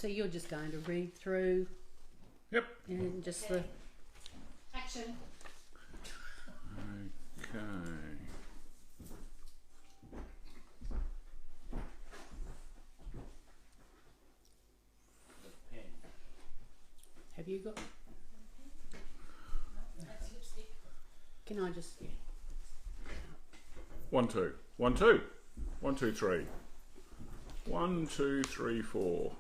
So you're just going to read through. Yep. And just the Action. Okay. have you got? That's lipstick. Can I just? 1, 2. 1, 2. 1, 2, 3. 1, 2, 3, 4.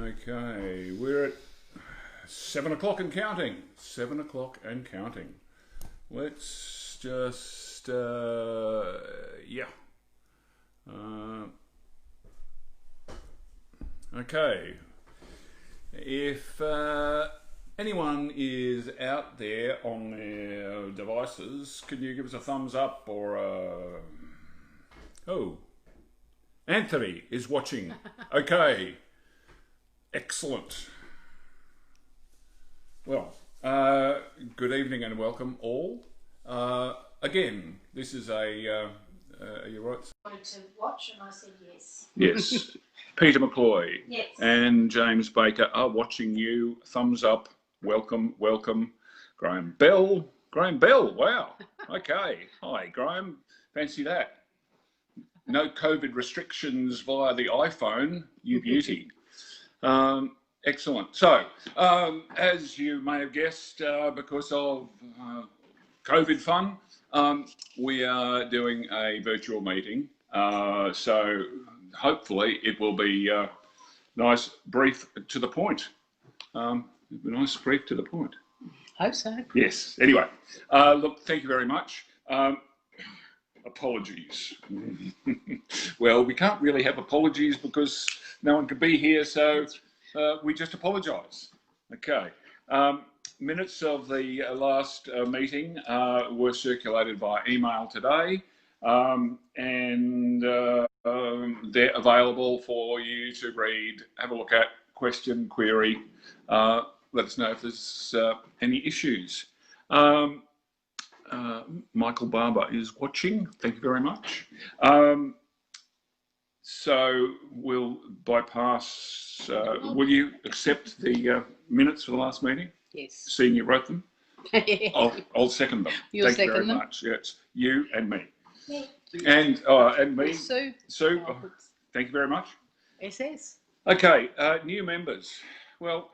Okay, we're at 7 o'clock and counting. 7 o'clock and counting. Let's just, yeah. Okay. If anyone is out there on their devices, can you give us a thumbs up or a... Oh, Anthony is watching. Okay. Excellent. Well, good evening and welcome all. Again, this is a... are you right? Wanted to watch, and I said yes. Yes. Peter McCloy Yes. and James Baker are watching you. Thumbs up. Welcome, welcome. Graham Bell. Graham Bell, wow. Okay. Hi, Graham. Fancy that. No COVID restrictions via the iPhone. You beauty. Excellent. So, as you may have guessed, because of COVID fun, we are doing a virtual meeting. So, hopefully, it will be nice, brief, to the point. Nice, brief, to the point. Hope so. Yes. Anyway, look, thank you very much. Apologies. Well, we can't really have apologies because no one could be here, so we just apologise. Okay. Minutes of the last meeting were circulated by email today, and they're available for you to read, have a look at, question, query, let us know if there's any issues. Michael Barber is watching. Thank you very much. So we'll bypass. Will you accept the minutes for the last meeting? Yes. Seeing you wrote them, I'll second them. You'll Thank you very second them? much. Yes, you and me, Yeah. and me. Sue. Sue, thank you very much. SS. Okay, new members. Well,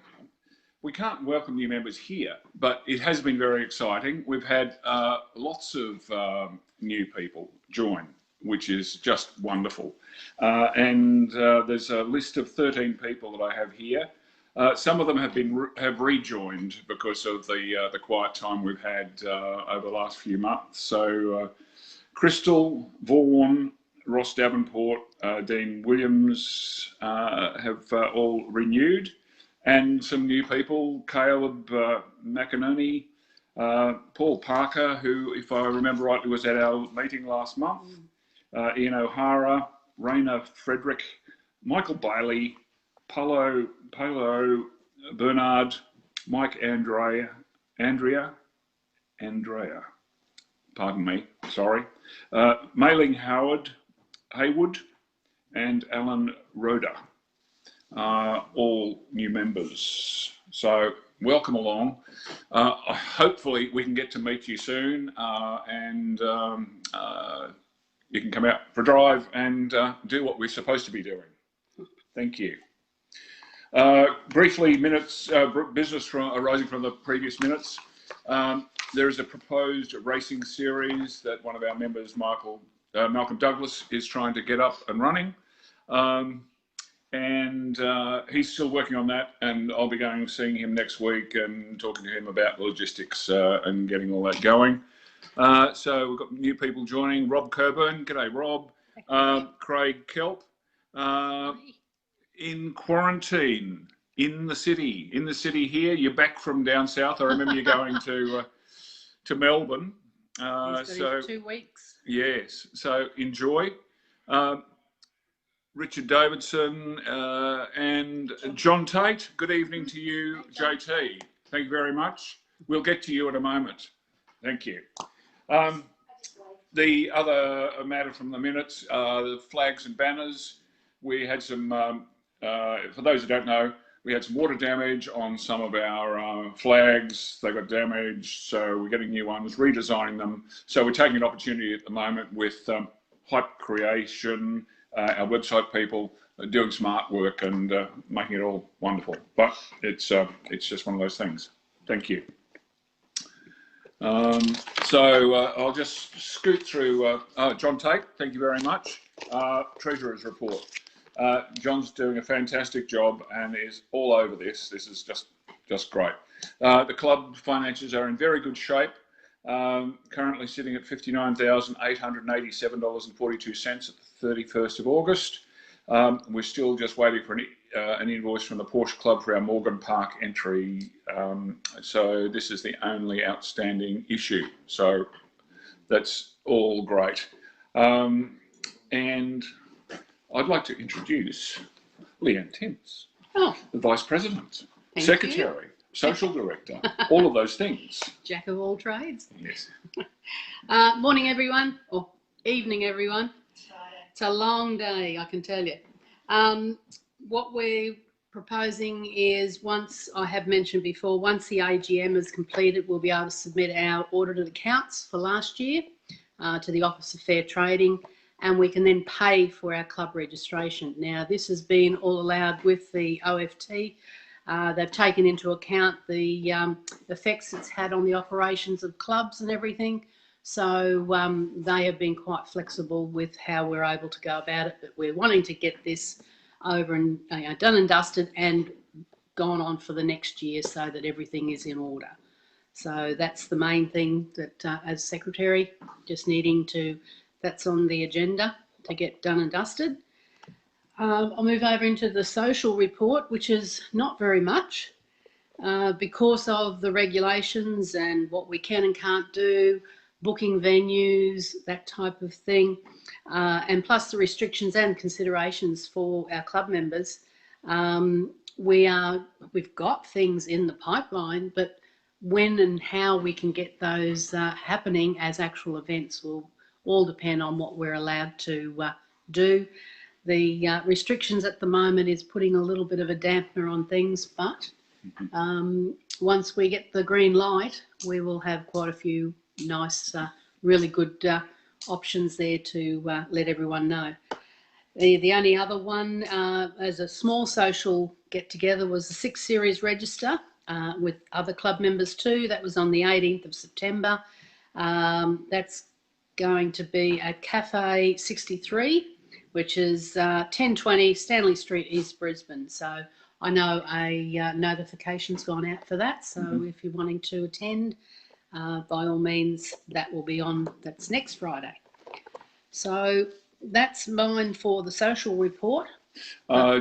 we can't welcome new members here, but it has been very exciting. We've had lots of new people join, which is just wonderful. And there's a list of 13 people that I have here. Some of them have rejoined because of the quiet time we've had over the last few months. So Crystal, Vaughan, Ross Davenport, Dean Williams have all renewed. And some new people, Caleb McInerney, Paul Parker, who, if I remember rightly, was at our meeting last month, Ian O'Hara, Raina Frederick, Michael Bailey, Polo Bernard, Mike Andrea, pardon me, sorry, Mailing Haywood, and Alan Roda. All new members. So welcome along. Hopefully we can get to meet you soon, and you can come out for a drive and do what we're supposed to be doing. Thank you. Briefly, minutes, business arising from the previous minutes. There is a proposed racing series that one of our members, Malcolm Douglas, is trying to get up and running. And he's still working on that, and I'll be going and seeing him next week and talking to him about the logistics and getting all that going. So we've got new people joining. Rob Coburn, g'day Rob. Craig Kelp, in quarantine in the city here. You're back from down south. I remember you going to Melbourne. So 2 weeks. Yes, so enjoy. Richard Davidson, and John Tate. Good evening to you, JT. Thank you very much. We'll get to you in a moment. Thank you. The other matter from the minutes, the flags and banners. We had some, for those who don't know, we had some water damage on some of our flags. They got damaged, so we're getting new ones, redesigning them. So we're taking an opportunity at the moment with Hype Creation, our website people, doing some artwork and making it all wonderful. But it's just one of those things. Thank you. So I'll just scoot through. John Tate, thank you very much. Treasurer's report. John's doing a fantastic job and is all over this. This is just great. The club finances are in very good shape. Currently sitting at $59,887.42 at the 31st of August. We're still just waiting for an invoice from the Porsche Club for our Morgan Park entry. So this is the only outstanding issue. So that's all great. And I'd like to introduce Leanne Timms, the Vice President, Secretary, Social Director, all of those things. Jack of all trades. Yes. Morning, everyone, or evening, everyone. It's a long day, I can tell you. What we're proposing is, once, I have mentioned before, once the AGM is completed, we'll be able to submit our audited accounts for last year to the Office of Fair Trading, and we can then pay for our club registration. Now, this has been all allowed with the OFT. They've taken into account the effects it's had on the operations of clubs and everything. So they have been quite flexible with how we're able to go about it. But we're wanting to get this over and done and dusted and gone on for the next year so that everything is in order. So that's the main thing that as Secretary, just needing to, that's on the agenda to get done and dusted. I'll move over into the social report, which is not very much because of the regulations and what we can and can't do, booking venues, that type of thing, and plus the restrictions and considerations for our club members. We've got things in the pipeline, but when and how we can get those happening as actual events will all depend on what we're allowed to do. The restrictions at the moment is putting a little bit of a dampener on things, but once we get the green light, we will have quite a few nice, really good options there to let everyone know. The only other one as a small social get-together was the 6 Series register with other club members too. That was on the 18th of September. That's going to be at Cafe 63, which is 1020 Stanley Street, East Brisbane. So I know a notification's gone out for that. So if you're wanting to attend, by all means, that will be on, that's next Friday. So that's mine for the social report.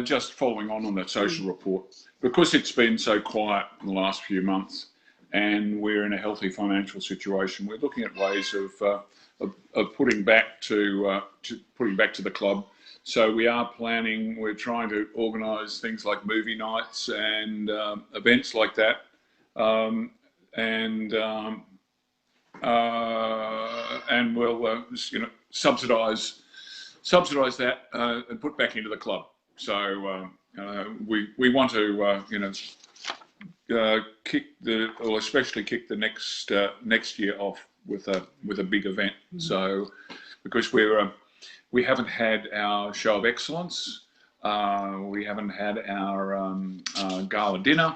Just following on that social report, because it's been so quiet in the last few months and we're in a healthy financial situation, we're looking at ways of putting back to the club. So we are planning, we're trying to organise things like movie nights and events like that, and we'll subsidise that and put back into the club. So we want to especially kick the next year off with a big event. So because we haven't had our show of excellence, we haven't had our gala dinner.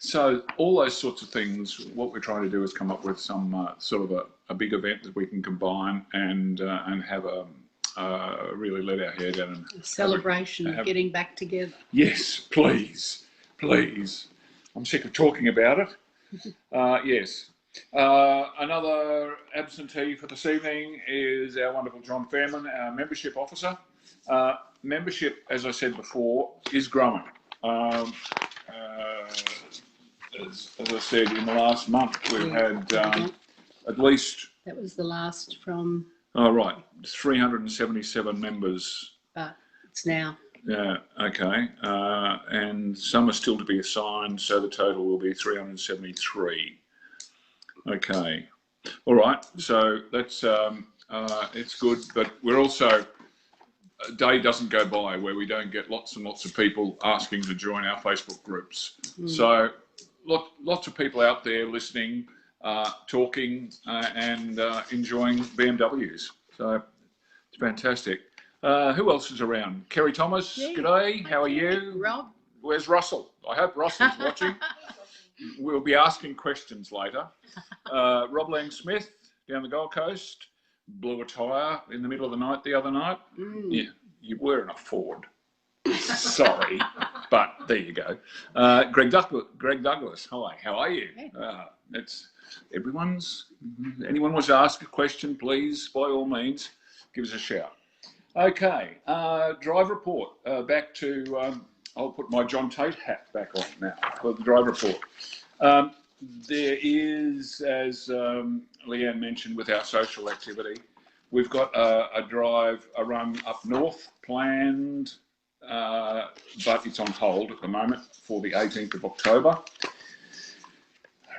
So all those sorts of things, what we're trying to do is come up with some sort of a big event that we can combine and have really let our hair down. And a celebration of getting back together. Yes, please. I'm sick of talking about it. Yes. Another absentee for this evening is our wonderful John Fairman, our membership officer. Membership, as I said before, is growing. As I said, in the last month, we've had at least... That was the last from... Oh, right. 377 members. But It's now. Yeah, okay. And some are still to be assigned, so the total will be 373. Okay. All right. So that's it's good, but we're also, a day doesn't go by where we don't get lots and lots of people asking to join our Facebook groups. So lots of people out there listening, talking, and enjoying BMWs. So it's fantastic. Who else is around? Kerry Thomas, g'day. How are you? Rob? Where's Russell? I hope Russell's watching. We'll be asking questions later. Rob Lang Smith down the Gold Coast, blew a tyre in the middle of the night the other night. Yeah, you were in a Ford. Sorry, but there you go. Greg Douglas, hi, how are you? It's anyone wants to ask a question, please, by all means, give us a shout. Okay, drive report. Back to, I'll put my John Tate hat back on now for the drive report. There is, as Leanne mentioned, with our social activity, we've got a run up north planned, but it's on hold at the moment for the 18th of October.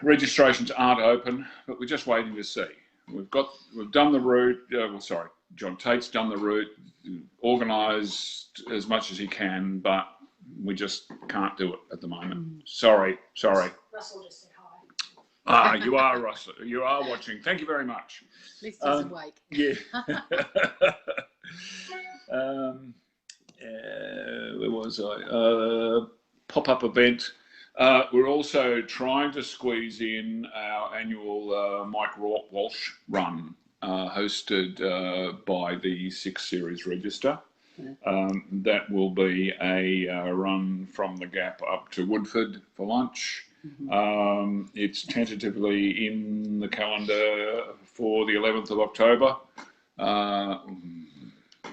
Registrations aren't open, but we're just waiting to see. We've done the route. John Tate's done the route, organised as much as he can, but we just can't do it at the moment. Sorry. Russell just said hi. You are, Russell. You are watching. Thank you very much. At least he's awake. Yeah. Where was I? Pop-up event. We're also trying to squeeze in our annual Mike Walsh run, hosted by the 6 Series Register. That will be a run from the Gap up to Woodford for lunch. It's tentatively in the calendar for the 11th of October.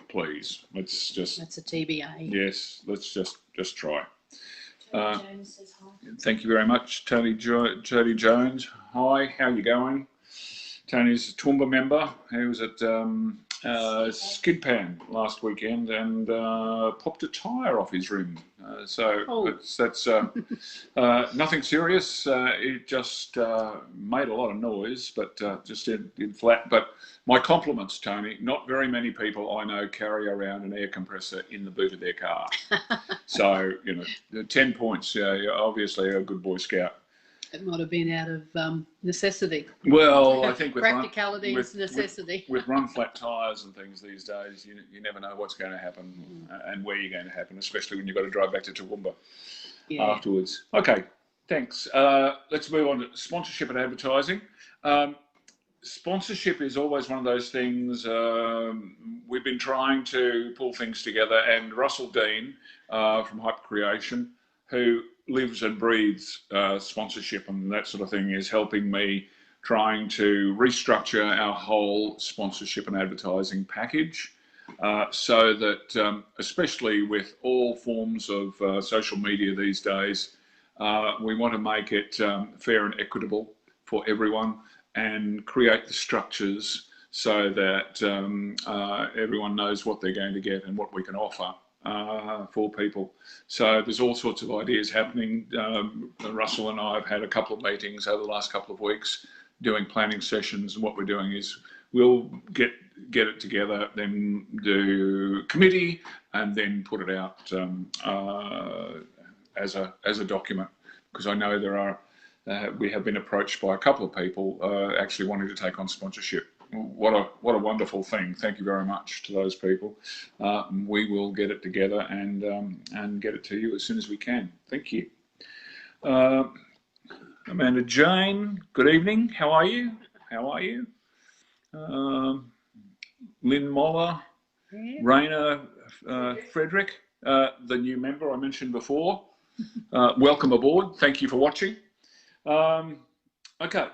Please, let's just... That's a TBA. Yes, let's just try. Tony Jones says hi. Thank you very much, Tony Jones. Hi, how are you going? Tony's a Toowoomba member. He was at Skid Pan last weekend and popped a tyre off his rim. That's nothing serious. It just made a lot of noise, but just in flat. But my compliments, Tony. Not very many people I know carry around an air compressor in the boot of their car. So, 10 points. You're obviously a good Boy Scout. It might have been out of necessity. Well, I think with practicality is necessity. With run flat tyres and things these days, you never know what's going to happen and where you're going to happen, especially when you've got to drive back to Toowoomba afterwards. Okay, thanks. Let's move on to sponsorship and advertising. Sponsorship is always one of those things. We've been trying to pull things together, and Russell Dean from Hyper Creation, who lives and breathes sponsorship and that sort of thing, is helping me trying to restructure our whole sponsorship and advertising package so that, especially with all forms of social media these days, we want to make it fair and equitable for everyone and create the structures so that everyone knows what they're going to get and what we can offer for people. So there's all sorts of ideas happening. Russell and I have had a couple of meetings over the last couple of weeks doing planning sessions, and what we're doing is we'll get it together, then do committee, and then put it out as a document, because I know there are we have been approached by a couple of people actually wanting to take on sponsorship. What a wonderful thing. Thank you very much to those people. We will get it together and get it to you as soon as we can. Thank you. Amanda Jane, good evening. How are you? Lynn Moller, Raina Frederick, the new member I mentioned before. Welcome aboard. Thank you for watching. Okay.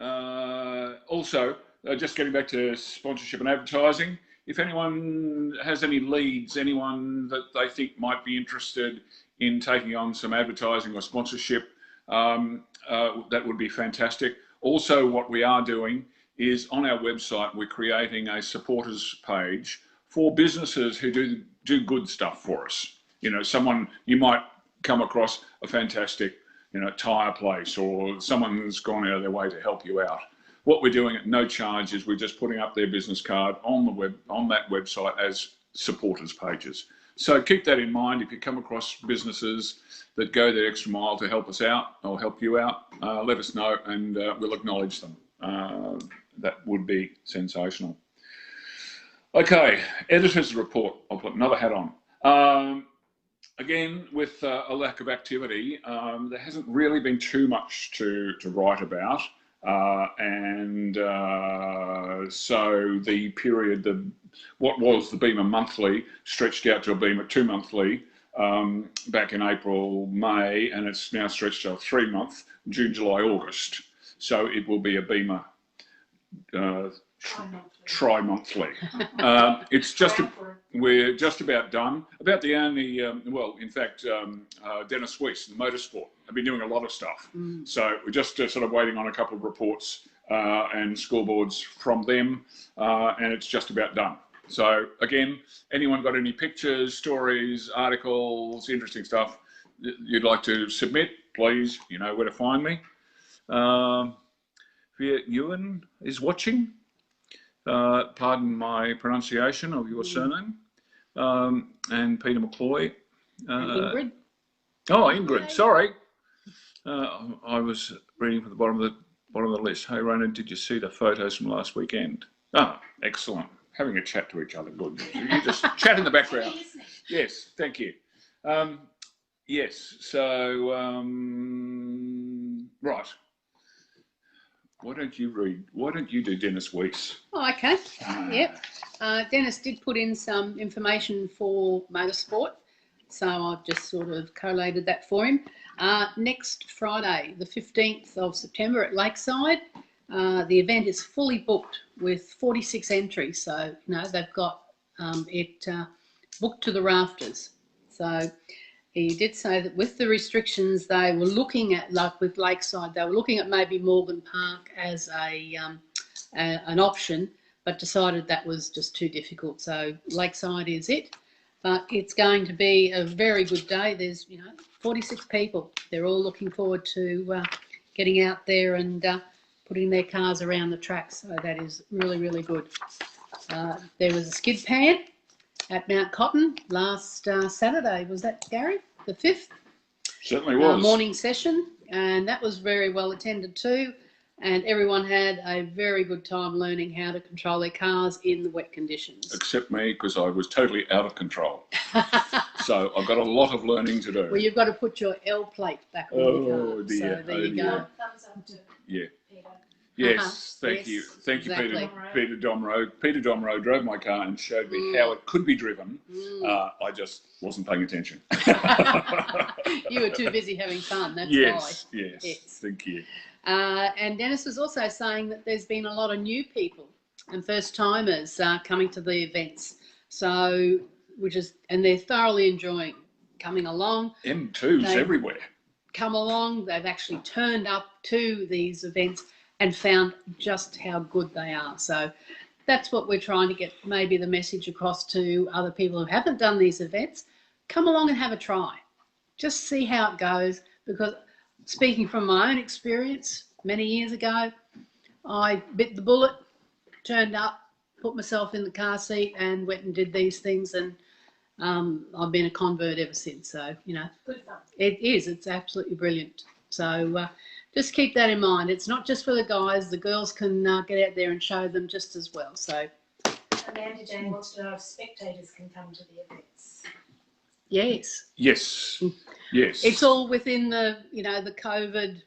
Also, just getting back to sponsorship and advertising, if anyone has any leads, anyone that they think might be interested in taking on some advertising or sponsorship, that would be fantastic. Also, what we are doing is on our website, we're creating a supporters page for businesses who do do good stuff for us. You know, someone, you might come across a fantastic, you know, tyre place, or someone's gone out of their way to help you out. What we're doing at no charge is we're just putting up their business card on the web, on that website, as supporters pages. So keep that in mind. If you come across businesses that go the extra mile to help us out or help you out, let us know, and we'll acknowledge them. That would be sensational. Okay, editor's report. I'll put another hat on. Again, with a lack of activity, there hasn't really been too much to write about. So the period, what was the BEMA monthly stretched out to a BEMA 2 monthly back in April, May, and it's now stretched to a 3 month, June, July, August. So it will be a BEMA tri-monthly. It's just, we're just about done. About the only, well, in fact, Dennis Weiss, the motorsport, have been doing a lot of stuff. So we're just sort of waiting on a couple of reports and scoreboards from them, and it's just about done. So again, anyone got any pictures, stories, articles, interesting stuff you'd like to submit, please, you know where to find me. Viet Ewan is watching. Pardon my pronunciation of your surname. And Peter McCloy. And Ingrid. Oh, Ingrid, sorry. I was reading from the bottom of the list. Hey, Ronan, did you see the photos from last weekend? Ah, excellent. Having a chat to each other, good. You just chat in the background. Yes, thank you. Yes, so, right. Why don't you read? Why don't you do Dennis Weiss? Oh, okay. Yep. Dennis did put in some information for motorsport, so I've just sort of collated that for him. Next Friday, the 15th of September at Lakeside, the event is fully booked with 46 entries. So, you know, they've got it booked to the rafters. So he did say that with the restrictions, they were looking at, like with Lakeside, they were looking at maybe Morgan Park as an option, but decided that was just too difficult. So Lakeside is it, but it's going to be a very good day. There's, you know, 46 people. They're all looking forward to getting out there and putting their cars around the track. So that is really, really good. There was a skid pan at Mount Cotton last Saturday. Was that, Gary? The 5th? Certainly was. Morning session, and that was very well attended too. And everyone had a very good time learning how to control their cars in the wet conditions. Except me, because I was totally out of control. So I've got a lot of learning to do. Well, you've got to put your L plate back on your car. Dear. So there you go. Thumbs up to Yeah. Peter. Yes, thank yes, you. Thank you, exactly. Peter Domro. Peter Domro drove my car and showed me how it could be driven. I just wasn't paying attention. You were too busy having fun, that's yes, why. Yes, thank you. And Dennis was also saying that there's been a lot of new people and first-timers coming to the events. So, and they're thoroughly enjoying coming along. M2s everywhere. Come along, they've actually turned up to these events and found just how good they are. So that's what we're trying to get maybe the message across to other people who haven't done these events. Come along and have a try. Just see how it goes, because speaking from my own experience, many years ago, I bit the bullet, turned up, put myself in the car seat and went and did these things, and I've been a convert ever since. So, you know, Good fun. it is. It's absolutely brilliant. So just keep that in mind. It's not just for the guys. The girls can get out there and show them just as well. So Amanda Jane wants to know if spectators can come to the events. yes. Yes. Yes. It's all within the, you know, the COVID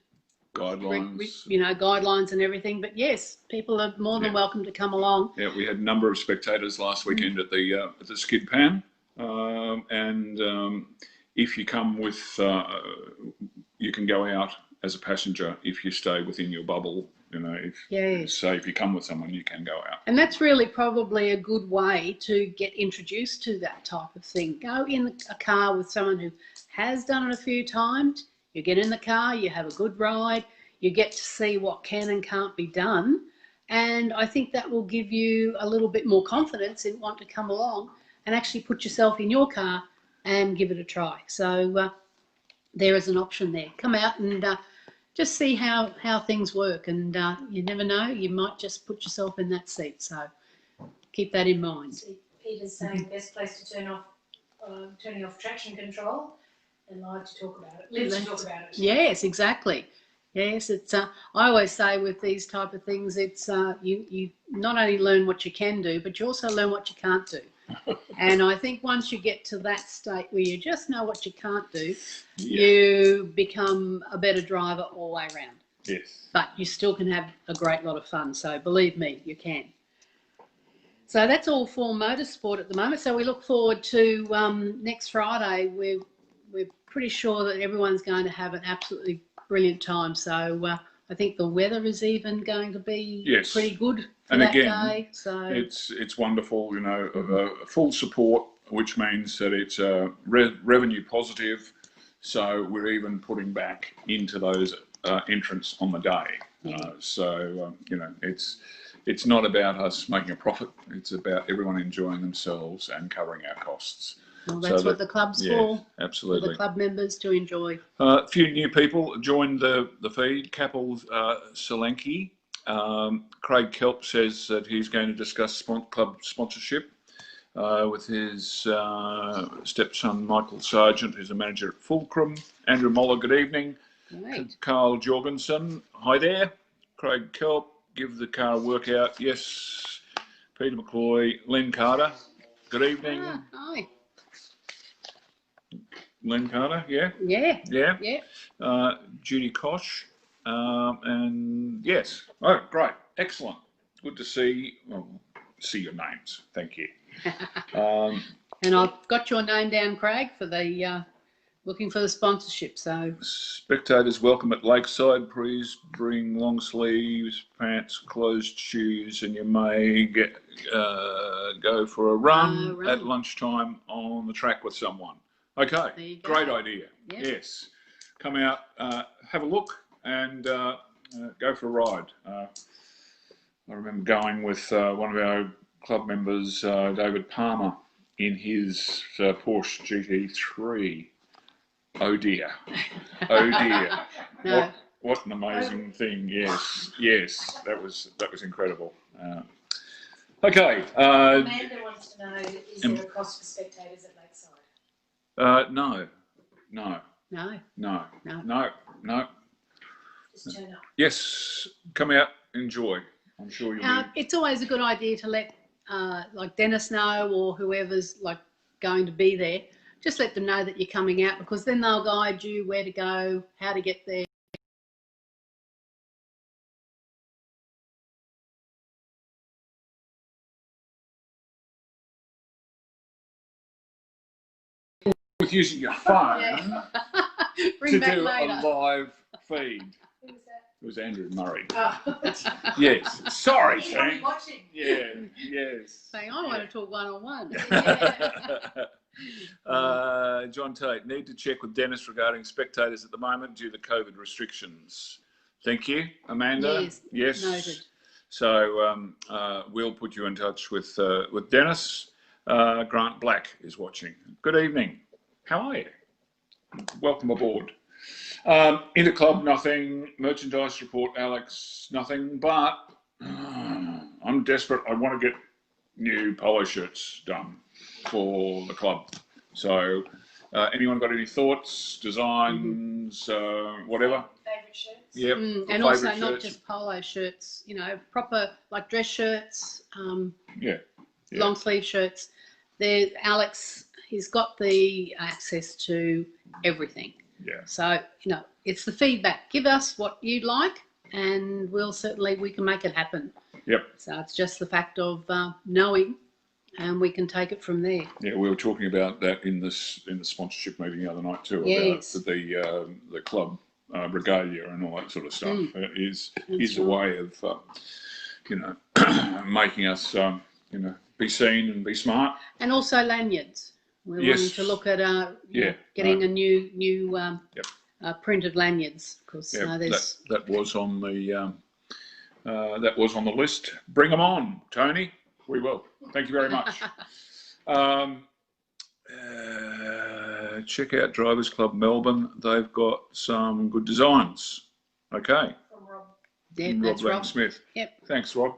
guidelines. Guidelines and everything. But yes, people are more than welcome to come along. Yeah, we had a number of spectators last weekend at the skid pan, if you come with, you can go out as a passenger if you stay within your bubble. You know, if you come with someone, you can go out. And that's really probably a good way to get introduced to that type of thing. Go in a car with someone who has done it a few times. You get in the car, you have a good ride, you get to see what can and can't be done. And I think that will give you a little bit more confidence in wanting to come along and actually put yourself in your car and give it a try. So there is an option there. Come out and just see how things work, and you never know, you might just put yourself in that seat. So keep that in mind. Peter's saying best place to turning off traction control and live to talk about it. Live to talk about it. Yes, exactly. Yes, it's. I always say with these type of things, it's you not only learn what you can do, but you also learn what you can't do. And I think once you get to that state where you just know what you can't do, you become a better driver all the way around. Yes. But you still can have a great lot of fun. So believe me, you can. So that's all for motorsport at the moment. So we look forward to next Friday. We're pretty sure that everyone's going to have an absolutely brilliant time. So I think the weather is even going to be pretty good for that day. So it's wonderful, you know, full support, which means that it's revenue positive. So we're even putting back into those entrants on the day. You know, it's not about us making a profit. It's about everyone enjoying themselves and covering our costs. Well, that's what the club's for. Absolutely. For the club members to enjoy. A few new people joined the feed. Kapil Solanki. Craig Kelp says that he's going to discuss club sponsorship with his stepson Michael Sargent, who's a manager at Fulcrum. Andrew Moller, good evening. Great. Carl Jorgensen, hi there. Craig Kelp, give the car a workout. Yes. Peter McCloy, Len Carter, good evening. Hi. Len Carter, yeah? Judy Kosh, and yes. Oh, great, excellent. Good to see your names. Thank you. And I've got your name down, Craig, for the looking for the sponsorship. So spectators welcome at Lakeside. Please bring long sleeves, pants, closed shoes, and you may go for a run at lunchtime on the track with someone. Okay, great idea. Yep. Yes, come out, have a look, and go for a ride. I remember going with one of our club members, David Palmer, in his Porsche GT3. Oh dear, oh dear! No. What an amazing thing! Yes, that was incredible. Okay. Amanda wants to know: is there a cost for spectators at Lakeside? No. Just turn up. Yes, come out, enjoy. I'm sure you'll be. It's always a good idea to let like Dennis know, or whoever's like going to be there. Just let them know that you're coming out, because then they'll guide you where to go, how to get there. With using your phone Bring to do later. a live feed. Who was that? It was Andrew Murray. Oh. Yes. Sorry, He's Sam. probably watching. Yeah. Yes. Saying, I want to talk one-on-one. John Tate, need to check with Dennis regarding spectators at the moment due to COVID restrictions. Thank you, Amanda. Yes. Noted. So we'll put you in touch with Dennis. Grant Black is watching. Good evening. How are you? Welcome aboard. Interclub, nothing. Merchandise report, Alex, nothing. But I'm desperate. I want to get new polo shirts done for the club. So anyone got any thoughts, designs, whatever? Favourite shirts? Yep. And also not just polo shirts, you know, proper like dress shirts, long sleeve shirts. There, Alex, he's got the access to everything. Yeah. So, you know, it's the feedback. Give us what you'd like, and we can make it happen. Yep. So it's just the fact of knowing, and we can take it from there. Yeah, we were talking about that in the sponsorship meeting the other night too, about the club regalia and all that sort of stuff. Is a way of making us be seen and be smart. And also lanyards. We're wanting to look at getting a new printed lanyards, because that was on the list. Bring them on, Tony. We will. Thank you very much. Check out Drivers Club Melbourne. They've got some good designs. Okay. From Rob. Yeah, Rob that's Rob. Smith. Yep. Thanks, Rob.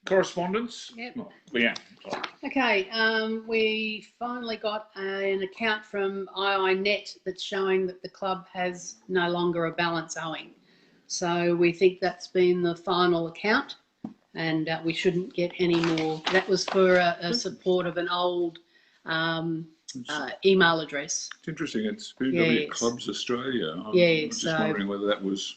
Correspondence. Yep. Oh, Leanne. Okay, we finally got an account from IINet that's showing that the club has no longer a balance owing. So we think that's been the final account, and we shouldn't get any more. That was for a support of an old email address. It's interesting. It's BMW Clubs Australia. I'm just wondering whether that was.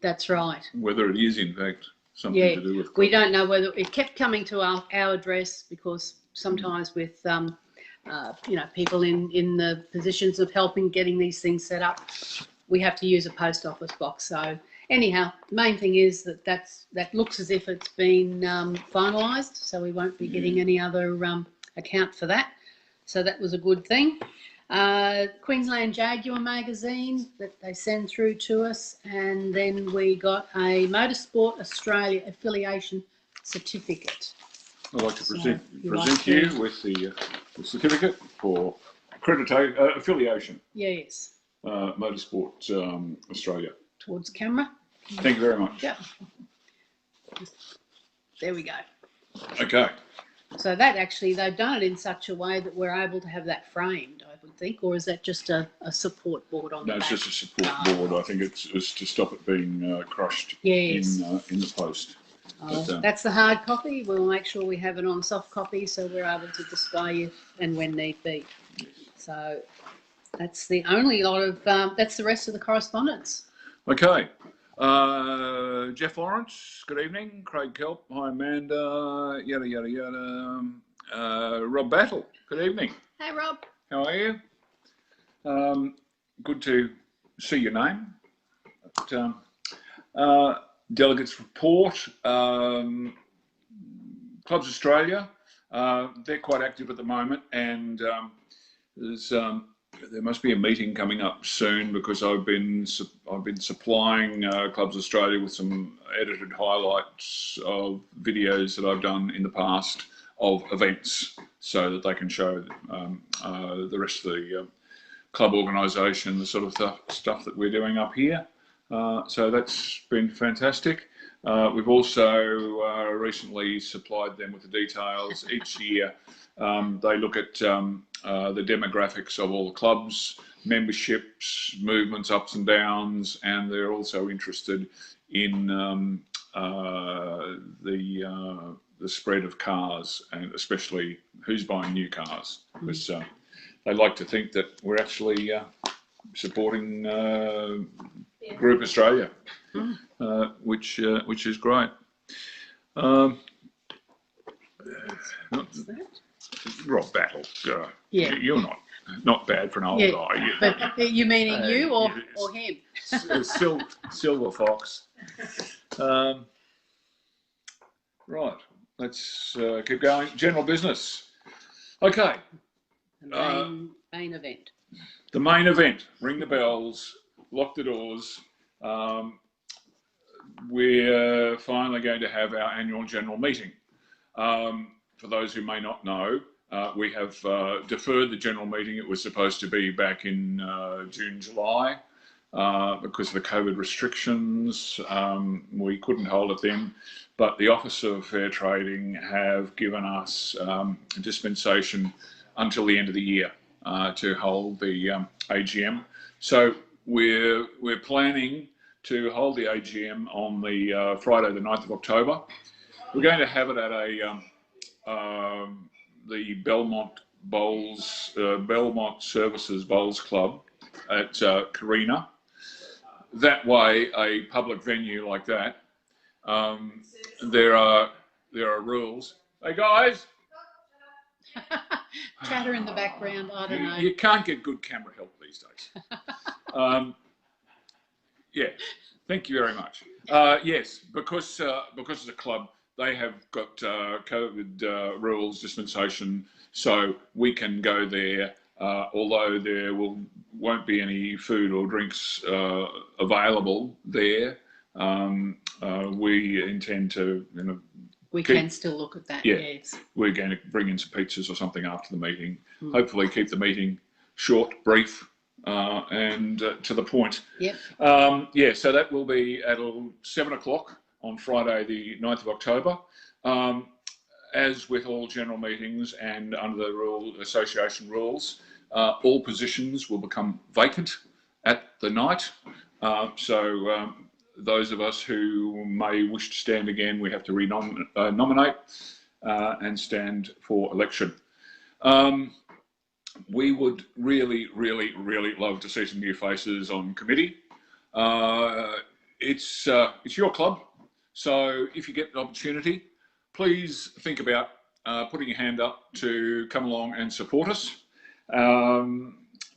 That's right. Whether it is in fact something to do with. We don't know whether it kept coming to our address, because sometimes with people in the positions of helping getting these things set up, we have to use a post office box. So anyhow, the main thing is that looks as if it's been finalised, so we won't be getting any other account for that. So that was a good thing. Queensland Jaguar magazine that they send through to us, and then we got a Motorsport Australia affiliation certificate. I'd like to present you with the certificate for affiliation. Yes. Motorsport Australia. Towards camera. Thank you very much. Yep. There we go. Okay. So that actually, they've done it in such a way that we're able to have that framed, I would think, or is that just a support board on the back? No, it's just a support board. I think it's to stop it being crushed in the post. But, that's the hard copy. We'll make sure we have it on soft copy so we're able to display it and when need be. So that's the only lot of, that's the rest of the correspondence. Okay. Jeff Lawrence, good evening. Craig Kelp, hi Amanda, yada yada yada. Rob Battle, good evening. Hey Rob. How are you? Good to see your name. Delegates report. Clubs Australia, they're quite active at the moment, and there must be a meeting coming up soon, because I've been supplying Clubs Australia with some edited highlights of videos that I've done in the past of events, so that they can show the rest of the club organisation the sort of stuff that we're doing up here. So that's been fantastic. We've also recently supplied them with the details. Each year they look at the demographics of all the clubs, memberships, movements, ups and downs, and they're also interested in the spread of cars, and especially who's buying new cars, because they like to think that we're actually supporting Group Australia, which is great. Rob Battle, you're not bad for an old guy. But you meaning you or him? Silver Fox. Right, let's keep going. General business. Okay. The main event. The main event. Ring the bells. Lock the doors. We're finally going to have our annual general meeting. For those who may not know, we have deferred the general meeting. It was supposed to be back in June, July. Because of the COVID restrictions, we couldn't hold it then. But the Office of Fair Trading have given us dispensation until the end of the year to hold the AGM. So we're planning to hold the AGM on the Friday, the 9th of October. We're going to have it at the Belmont Services Bowls Club at Carina. That way, a public venue like that, there are rules. Hey guys, chatter in the background. I don't know. You can't get good camera help these days. Yeah, thank you very much. Yes, because of the club, they have got COVID rules dispensation, so we can go there. Although there won't be any food or drinks available there, we intend to We can still look at that, yeah, yes. We're going to bring in some pizzas or something after the meeting. Hopefully keep the meeting short, brief, and to the point. Yep. Yeah, so that will be at 7 o'clock on Friday the 9th of October. As with all general meetings and under the association rules, all positions will become vacant at the night. So those of us who may wish to stand again, we have to nominate and stand for election. We would really, really, really love to see some new faces on committee. It's your club, so if you get the opportunity, please think about putting your hand up to come along and support us.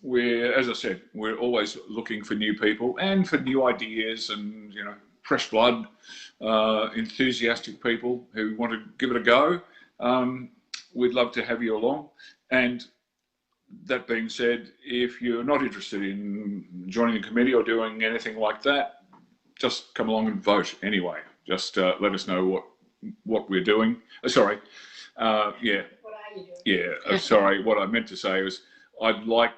As I said, we're always looking for new people and for new ideas and, you know, fresh blood, enthusiastic people who want to give it a go. We'd love to have you along. And that being said, if you're not interested in joining the committee or doing anything like that, just come along and vote anyway. Just let us know what we're doing. Sorry. Yeah. What are you doing? Yeah. Sorry. What I meant to say was I'd like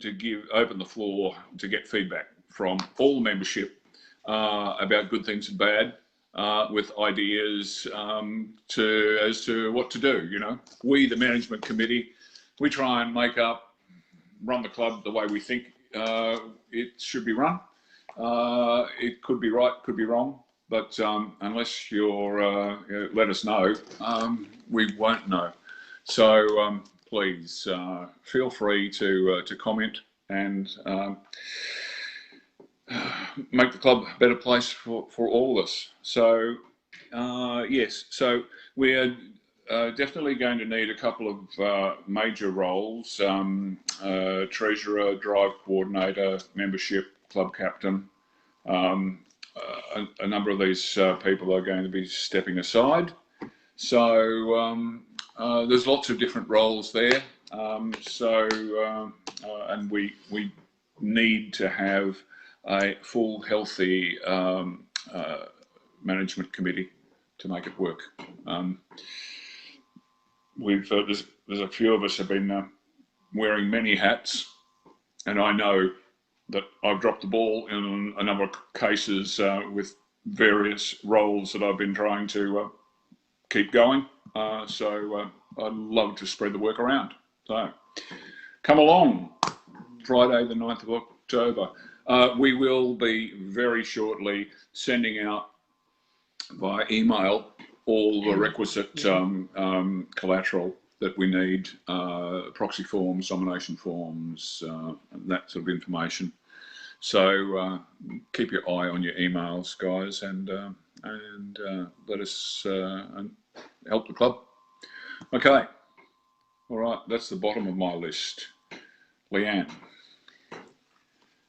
to open the floor to get feedback from all the membership about good things and bad, with ideas as to what to do. You know, we, the management committee, we try and run the club the way we think it should be run. It could be right, could be wrong, but unless you're let us know, we won't know. So please feel free to comment and make the club a better place for all of us. So yes, so we're definitely going to need a couple of major roles: treasurer, drive coordinator, membership, club captain. A number of these people are going to be stepping aside. So there's lots of different roles there. And we need to have a full, healthy management committee to make it work. There's a few of us have been wearing many hats, and I know that I've dropped the ball in a number of cases with various roles that I've been trying to keep going. So I'd love to spread the work around. So come along, Friday the 9th of October. We will be very shortly sending out via email all the requisite collateral that we need, proxy forms, nomination forms, that sort of information. So keep your eye on your emails, guys, and let us help the club. Okay. All right. That's the bottom of my list. Leanne.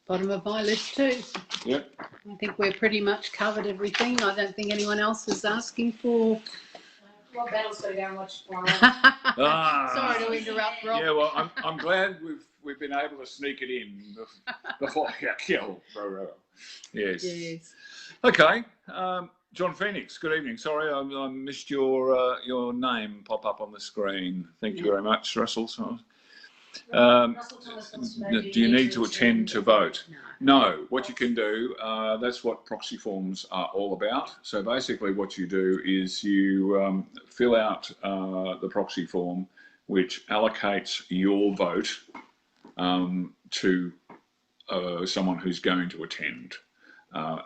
Bottom of my list too. Yep. I think we're pretty much covered everything. I don't think anyone else is asking for. Well, Battle's got to go and watch tomorrow. Sorry to interrupt, Rob. Yeah, well, I'm glad we've been able to sneak it in before I kill. Yes. Yes. Okay. John Phoenix, good evening. Sorry, I missed your name pop up on the screen. Thank you very much, Russell. Russell Thomas wants to know, do you need to attend to vote? No. What you can do, that's what proxy forms are all about. So basically what you do is you fill out the proxy form which allocates your vote to someone who's going to attend.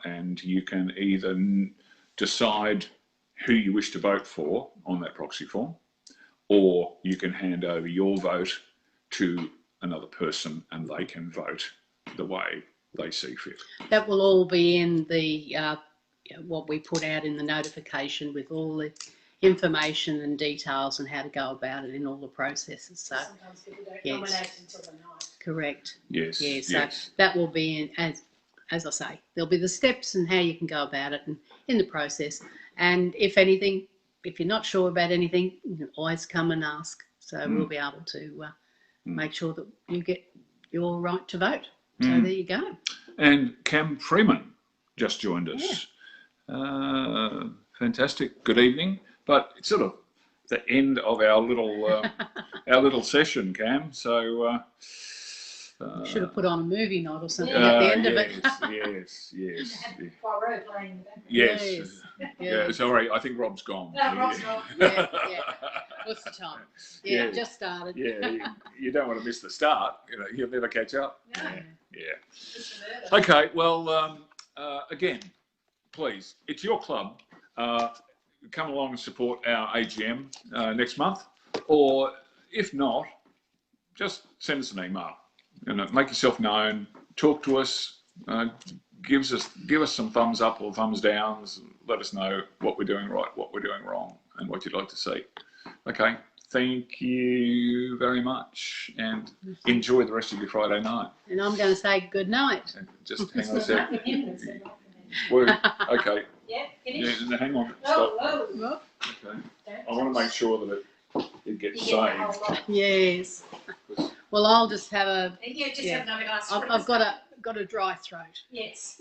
And you can either decide who you wish to vote for on that proxy form, or you can hand over your vote to another person and they can vote the way they see fit. That will all be in the what we put out in the notification with all the information and details and how to go about it in all the processes. So sometimes people don't nominate until the night. Correct. Yes. Yeah, so that will be in, as I say, there'll be the steps and how you can go about it and in the process. And if anything, if you're not sure about anything, you can always come and ask. So we'll be able to make sure that you get your right to vote. So there you go. And Cam Freeman just joined us. Fantastic. Good evening. But it's sort of the end of our little session, Cam. So Should have put on a movie night or something at the end of it. Yes. Poirot playing in the background. Yes. Yeah. Yeah. Sorry, I think Rob's gone. No, Rob's gone. Yeah. What's the time? Yeah, Yeah. just started. Yeah, you don't want to miss the start. You know, you'll never catch up. No. Yeah. It's a murder. Okay. Well, again, please, it's your club. Come along and support our AGM next month, or if not, just send us an email. You know, make yourself known. Talk to us. Give us some thumbs up or thumbs downs. Let us know what we're doing right, what we're doing wrong, and what you'd like to see. Okay. Thank you very much, and enjoy the rest of your Friday night. And I'm going to say good night. And just hang on a It's not sec. for him, it's not for me. Word. Okay. Yeah, Yeah, finish. hang on. Oh, Stop. oh. Okay. Don't I want to make sure that it gets You get the saved. whole lot. Yes. Well, I'll just have a. Yeah, just Yeah. have another glass. I've got a dry throat. Yes.